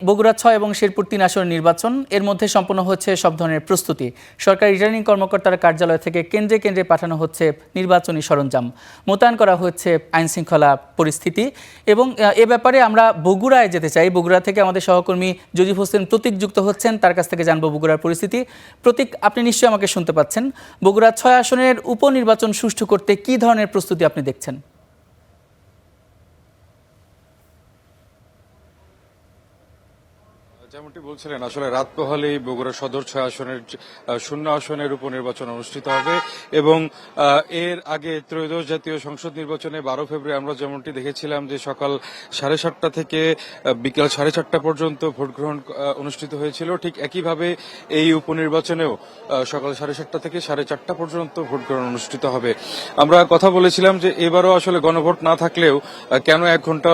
বগুড়া ৬ এবং শেরপুর ৩ আসনের নির্বাচন এর মধ্যে সম্পন্ন হচ্ছে সব ধরনের প্রস্তুতি। সরকারি রিটার্নিং কর্মকর্তার কার্যালয় থেকে কেন্দ্রে কেন্দ্রে পাঠানো হচ্ছে নির্বাচনী সরঞ্জাম, মোতায়েন করা হচ্ছে আইনশৃঙ্খলা পরিস্থিতি। এবং এ ব্যাপারে আমরা বগুড়ায় যেতে চাই। বগুড়া থেকে আমাদের সহকর্মী জজিফ হোসেন প্রতীক যুক্ত হচ্ছেন, তার কাছ থেকে জানবো বগুড়ার পরিস্থিতি। প্রতীক, আপনি নিশ্চয়ই আমাকে শুনতে পাচ্ছেন। বগুড়া ৬ আসনের উপনির্বাচন সুষ্ঠু করতে কী ধরনের প্রস্তুতি আপনি দেখছেন? যেমনটি বলছিলেন, আসলে রাত পোহালেই বগুড়া সদর ৬ আসনের ০ আসনের উপনির্বাচন অনুষ্ঠিত হবে এবং এর আগে ত্রয়োদশ জাতীয় সংসদ নির্বাচনে ১২ ফেব্রুয়ারি আমরা যেমনটি দেখেছিলাম যে সকাল ৭:৩০ থেকে বিকেল ৪:৩০ পর্যন্ত ভোট গ্রহণ অনুষ্ঠিত হয়েছিল। ঠিক একইভাবে এই উপনির্বাচনেও সকাল ৭:৩০ থেকে ৪:৩০ পর্যন্ত ভোট গ্রহণ অনুষ্ঠিত হবে। আমরা কথা বলেছিলাম যে এবারও আসলে গণভোট না থাকলেও কেন ১ ঘন্টা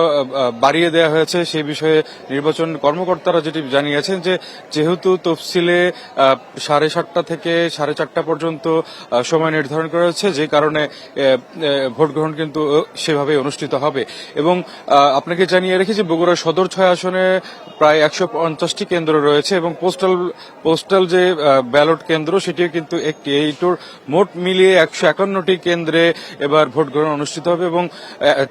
বাড়িয়ে দেওয়া হয়েছে সেই বিষয়ে নির্বাচন কর্মকর্তারা যেটি জানিয়েছেন যে যেহেতু তফসিলে ৭:৩০ থেকে ৪:৩০ পর্যন্ত সময় নির্ধারণ করা হয়েছে, যে কারণে ভোট গ্রহণ কিন্তু সেভাবে অনুষ্ঠিত হবে। এবং আপনাকে জানিয়ে রেখে যে বগুড়া সদর ৬ আসনে প্রায় ১৫০টি কেন্দ্র রয়েছে এবং পোস্টাল যে ব্যালট কেন্দ্র সেটিও কিন্তু একটি। এইটোর মোট মিলিয়ে ১৫১টি কেন্দ্রে এবার ভোট গ্রহণ অনুষ্ঠিত হবে এবং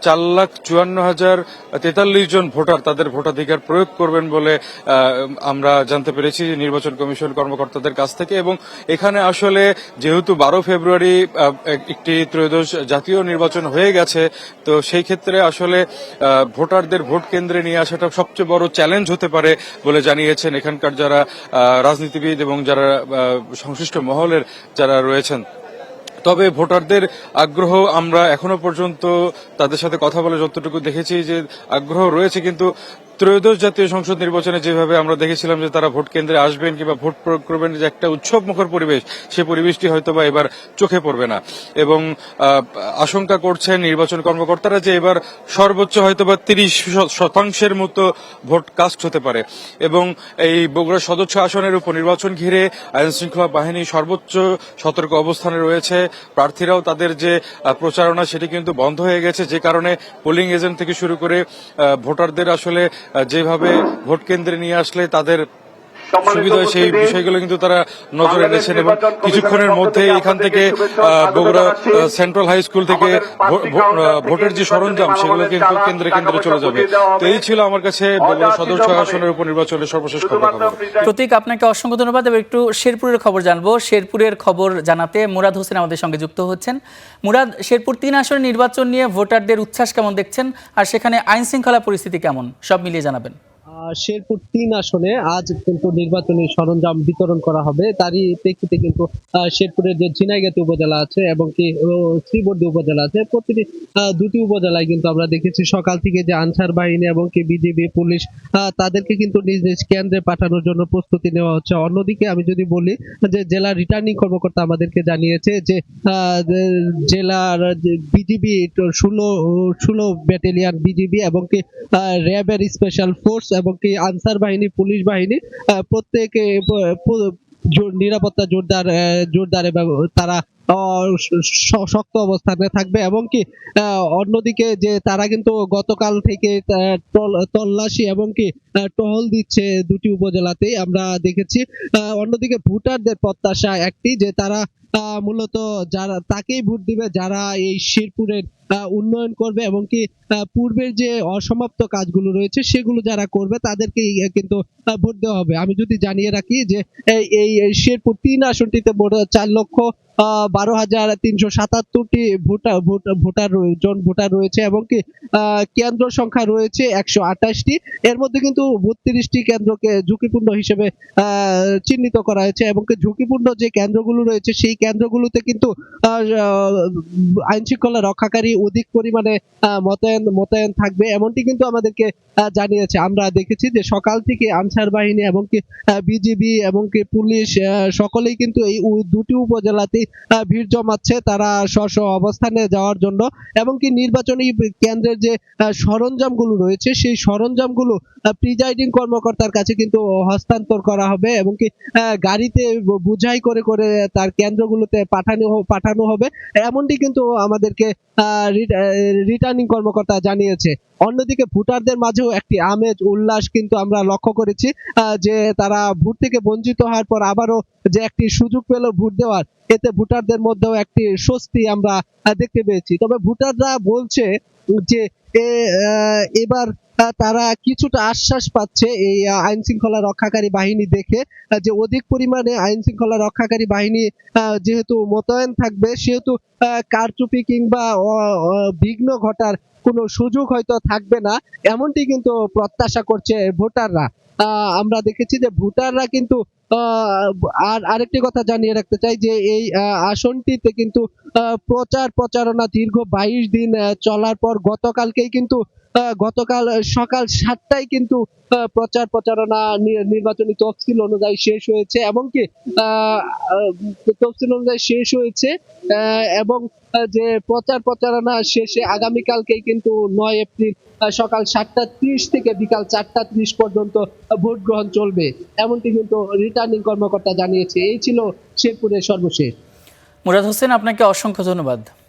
৪,৫৪,০৪৩ জন ভোটার তাদের ভোটাধিকার প্রয়োগ করবেন বলে আমরা জানতে পেরেছি নির্বাচন কমিশন কর্মকর্তাদের কাছ থেকে। এবং এখানে আসলে যেহেতু ১২ ফেব্রুয়ারি একটি ত্রয়োদশ জাতীয় নির্বাচন হয়ে গেছে, তো সেই ক্ষেত্রে আসলে ভোটারদের ভোট কেন্দ্রে নিয়ে আসাটা সবচেয়ে বড় চ্যালেঞ্জ হতে পারে বলে জানিয়েছেন এখানকার যারা রাজনীতিবিদ এবং যারা সংশ্লিষ্ট মহলের যারা রয়েছেন। তবে ভোটারদের আগ্রহ আমরা এখনো পর্যন্ত তাদের সাথে কথা বলে যতটুকু দেখেছি যে আগ্রহ রয়েছে, কিন্তু ত্রয়োদশ জাতীয় সংসদ নির্বাচনে যেভাবে আমরা দেখেছিলাম যে তারা ভোট কেন্দ্রে আসবেন কিংবা ভোট প্রয়োগ করবেন, যে একটা উৎসবমুখর পরিবেশ, সেই পরিবেশটি হয়তোবা এবার চোখে পড়বে না। এবং আশঙ্কা করছেন নির্বাচন কর্মকর্তারা যে এবার সর্বোচ্চ হয়তোবা ৩০% মতো ভোট কাস্ট হতে পারে। এবং এই বগুড়া সদর ৬ আসনের উপনির্বাচন ঘিরে আইনশৃঙ্খলা বাহিনী সর্বোচ্চ সতর্ক অবস্থানে রয়েছে। প্রার্থীরাও তাদের যে প্রচারণা সেটি কিন্তু বন্ধ হয়ে গেছে, যে কারণে পোলিং এজেন্ট থেকে শুরু করে ভোটারদের আসলে যেভাবে ভোট কেন্দ্রে নিয়ে আসলে তাদের সুবিধা হয় সেই বিষয়গুলো কিন্তু তারা নজর এনেছেন। এবং কিছুক্ষণের মধ্যে এখান থেকে বগুড়া সেন্ট্রাল হাই স্কুল থেকে ভোটের যে সরঞ্জাম সেগুলো কিন্তু কেন্দ্রে কেন্দ্রে চলে যাবে। তো এই ছিল আমার কাছে বগুড়া সদর ৬ আসনের উপনির্বাচনের সর্বশেষ খবর। প্রতীক, আপনাকে অসংখ্য ধন্যবাদ। এবার একটু শেরপুরের খবর জানবো। শেরপুরের খবর জানাতে মুরাদ হোসেন আমাদের সঙ্গে যুক্ত হচ্ছেন। মুরাদ, শেরপুর ৩ আসনের নির্বাচন নিয়ে ভোটারদের উচ্ছ্বাস কেমন দেখছেন, আর সেখানে আইন শৃঙ্খলা পরিস্থিতি কেমন, সব মিলিয়ে জানাবেন। শেরপুর ৩ আসনে আজ কিন্তু নির্বাচনী সরঞ্জাম বিতরণ করা হবে। তারই প্রেক্ষিতে কিন্তু শেরপুরের যে ঝিনাইগাতি উপজেলা আছে এবং কি শ্রীবর্দী উপজেলা আছে, প্রতিটি দুটি উপজেলায় কিন্তু আমরা দেখেছি সকাল থেকে যে আনসার বাহিনী এবং কি বিজিবি পুলিশ তাদেরকে কিন্তু নিজ নিজ কেন্দ্রে পাঠানোর জন্য প্রস্তুতি নেওয়া হচ্ছে। অন্যদিকে আমি যদি বলি যে জেলা রিটার্নিং কর্মকর্তা আমাদেরকে জানিয়েছে যে জেলার বিজিবি ১৬ ব্যাটালিয়ন বিজিবি এবং কি র্যাবের স্পেশাল ফোর্স এবং কি আনসার বাহিনী, পুলিশ বাহিনী প্রত্যেকে নিরাপত্তা জোরদার এবং তারা শক্ত অবস্থানে থাকবে। এবং কি অন্যদিকে যে তারা কিন্তু গতকাল থেকে তল্লাশি এবং কি টহল দিচ্ছে দুটি উপজেলাতেই আমরা দেখেছি। অন্যদিকে ভোটারদের প্রত্যাশা একটি, যে তারা মূলত যারা তাকেই ভোট দিবে যারা এই শেরপুরের উন্নয়ন করবে এবং কি পূর্বের যে অসমাপ্ত কাজগুলো রয়েছে সেগুলো যারা করবে তাদেরকেই কিন্তু ভোট দেওয়া হবে। আমি যদি জানিয়ে রাখি যে এই শেরপুর ৩ আসনটিতে ৪,১২,৩৭৭টি ভোটার রয়েছে এবং কি কেন্দ্র সংখ্যা রয়েছে ১২৮টি। এর মধ্যে কিন্তু ৩২টি কেন্দ্রকে ঝুঁকিপূর্ণ হিসেবে চিহ্নিত করা হয়েছে এবং ঝুঁকিপূর্ণ যে কেন্দ্রগুলো রয়েছে সেই কেন্দ্রগুলোতে কিন্তু আইন শৃঙ্খলা রক্ষাকারী অধিক পরিমাণে মোতায়েন থাকবে, এমনটি কিন্তু আমাদেরকে জানিয়েছে। আমরা দেখেছি যে সকাল থেকে আনসার বাহিনী এবং কি বিজিবি এবং কি পুলিশ সকলেই কিন্তু এই দুটি উপজেলাতেই ভিড় জমাচ্ছে তারা স্ব অবস্থানে যাওয়ার জন্য, এবং কি নির্বাচনী কেন্দ্রের যে সরঞ্জামগুলো রয়েছে সেই সরঞ্জামগুলো প্রিজাইডিং কর্মকর্তার কাছে কিন্তু হস্তান্তর করা হবে, এবং কি গাড়িতে বোঝাই করে করে তার কেন্দ্রগুলোতে পাঠানো হবে, এমনটি কিন্তু আমাদেরকে রিটার্নিং কর্মকর্তা জানিয়েছে। অন্যদিকে ভোটারদের মাঝেও একটি আমেজ উল্লাস কিন্তু আমরা লক্ষ্য করেছি, যে তারা ভোট থেকে বঞ্চিত হওয়ার পর আবারও যে একটি সুযোগ পেল ভোট দেওয়ার, এতে ভোটারদের মধ্যেও একটি স্বস্তি আমরা দেখতে পেয়েছি। তবে ভোটাররা বলছে যে এবার তারা কিছুটা আশ্বাস পাচ্ছে এই আইন শৃঙ্খলা রক্ষাকারী বাহিনী দেখে, যে অধিক পরিমাণে আইন শৃঙ্খলা রক্ষাকারী বাহিনী যেহেতু মোতায়েন থাকবে, সেহেতু কারচুপি কিংবা বিঘ্ন ঘটার কোনো সুযোগ হয়তো থাকবে না, এমনটি কিন্তু প্রত্যাশা করছে ভোটাররা। আমরা দেখেছি যে ভোটাররা কিন্তু আর আরেকটি কথা জানিয়ে রাখতে চাই যে এই আসনটিতে কিন্তু প্রচারণা দীর্ঘ 22 দিন চলার পর গতকাল সকাল 7টায় কিন্তু প্রচারণা নির্বাচনী তফসিল অনুযায়ী শেষ হয়েছে, এমনকি তফসিল অনুযায়ী শেষ হয়েছে, এবং যে প্রচারণা শেষে আগামীকালকেই কিন্তু 9 এপ্রিল সকাল 7টা 30 থেকে বিকাল 4টা 30 পর্যন্ত ভোট গ্রহণ চলবে, এমনটি কিন্তু রিটার্নিং কর্মকর্তা জানিয়েছে। এই ছিল শেরপুরের সর্বশেষ। মুরাদ হোসেন, আপনাকে অসংখ্য ধন্যবাদ।